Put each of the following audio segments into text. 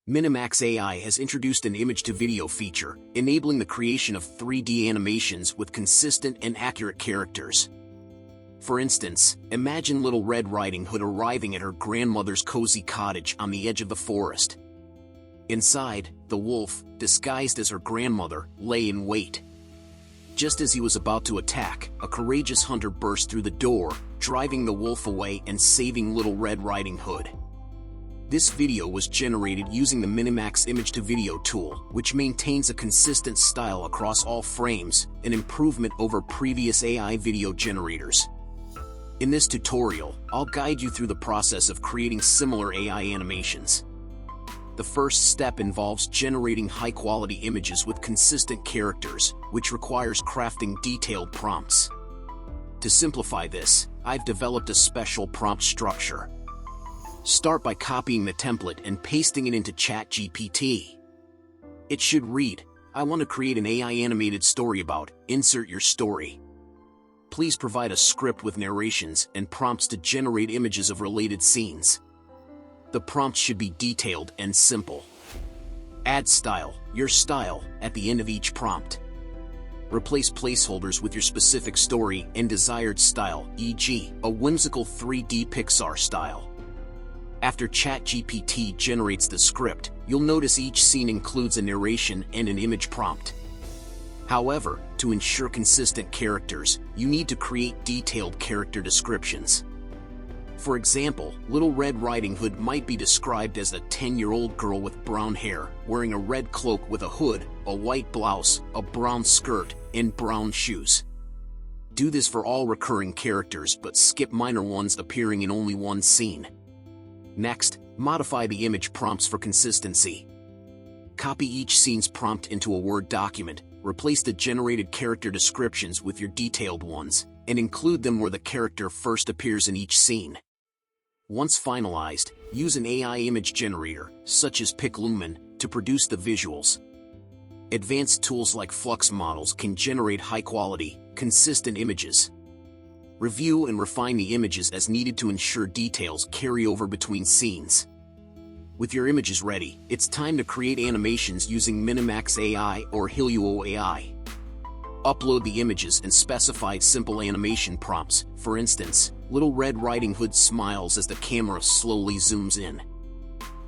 Minimax AI has introduced an image-to-video feature, enabling the creation of 3D animations with consistent and accurate characters. For instance, imagine Little Red Riding Hood arriving at her grandmother's cozy cottage on the edge of the forest. Inside, the wolf, disguised as her grandmother, lay in wait. Just as he was about to attack, a courageous hunter burst through the door, driving the wolf away and saving Little Red Riding Hood. This video was generated using the Minimax image-to-video tool, which maintains a consistent style across all frames, an improvement over previous AI video generators. In this tutorial, I'll guide you through the process of creating similar AI animations. The first step involves generating high-quality images with consistent characters, which requires crafting detailed prompts. To simplify this, I've developed a special prompt structure. Start by copying the template and pasting it into ChatGPT. It should read, "I want to create an AI animated story about, insert your story." Please provide a script with narrations and prompts to generate images of related scenes. The prompts should be detailed and simple. Add style, your style, at the end of each prompt. Replace placeholders with your specific story and desired style, e.g., a whimsical 3D Pixar style. After ChatGPT generates the script, you'll notice each scene includes a narration and an image prompt. However, to ensure consistent characters, you need to create detailed character descriptions. For example, Little Red Riding Hood might be described as a 10-year-old girl with brown hair, wearing a red cloak with a hood, a white blouse, a brown skirt, and brown shoes. Do this for all recurring characters, but skip minor ones appearing in only one scene. Next, modify the image prompts for consistency. Copy each scene's prompt into a Word document, replace the generated character descriptions with your detailed ones, and include them where the character first appears in each scene. Once finalized, use an AI image generator, such as PicLumen, to produce the visuals. Advanced tools like Flux models can generate high-quality, consistent images. Review and refine the images as needed to ensure details carry over between scenes. With your images ready, it's time to create animations using Minimax AI or Heliuo AI. Upload the images and specify simple animation prompts. For instance, Little Red Riding Hood smiles as the camera slowly zooms in.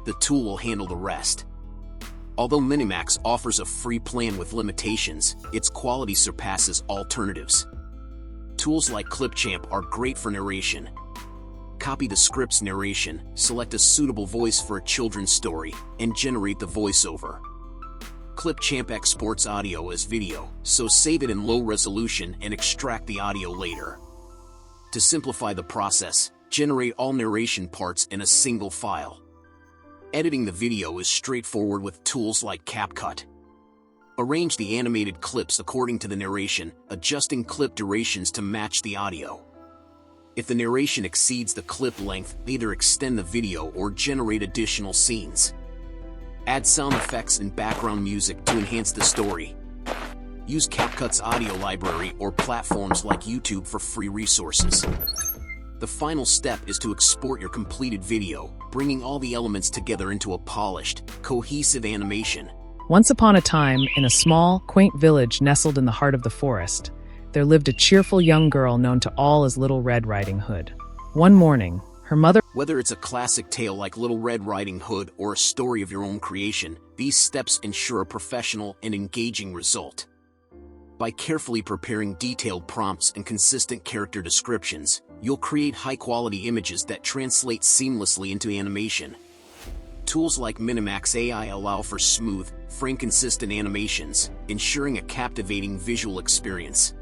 The tool will handle the rest. Although Minimax offers a free plan with limitations, its quality surpasses alternatives. Tools like Clipchamp are great for narration. Copy the script's narration, select a suitable voice for a children's story, and generate the voiceover. Clipchamp exports audio as video, so save it in low resolution and extract the audio later. To simplify the process, generate all narration parts in a single file. Editing the video is straightforward with tools like CapCut. Arrange the animated clips according to the narration, adjusting clip durations to match the audio. If the narration exceeds the clip length, either extend the video or generate additional scenes. Add sound effects and background music to enhance the story. Use CapCut's audio library or platforms like YouTube for free resources. The final step is to export your completed video, bringing all the elements together into a polished, cohesive animation. Once upon a time, in a small, quaint village nestled in the heart of the forest, there lived a cheerful young girl known to all as Little Red Riding Hood. One morning, her mother— Whether it's a classic tale like Little Red Riding Hood or a story of your own creation, these steps ensure a professional and engaging result. By carefully preparing detailed prompts and consistent character descriptions, you'll create high-quality images that translate seamlessly into animation. Tools like Minimax AI allow for smooth, frame-consistent animations, ensuring a captivating visual experience.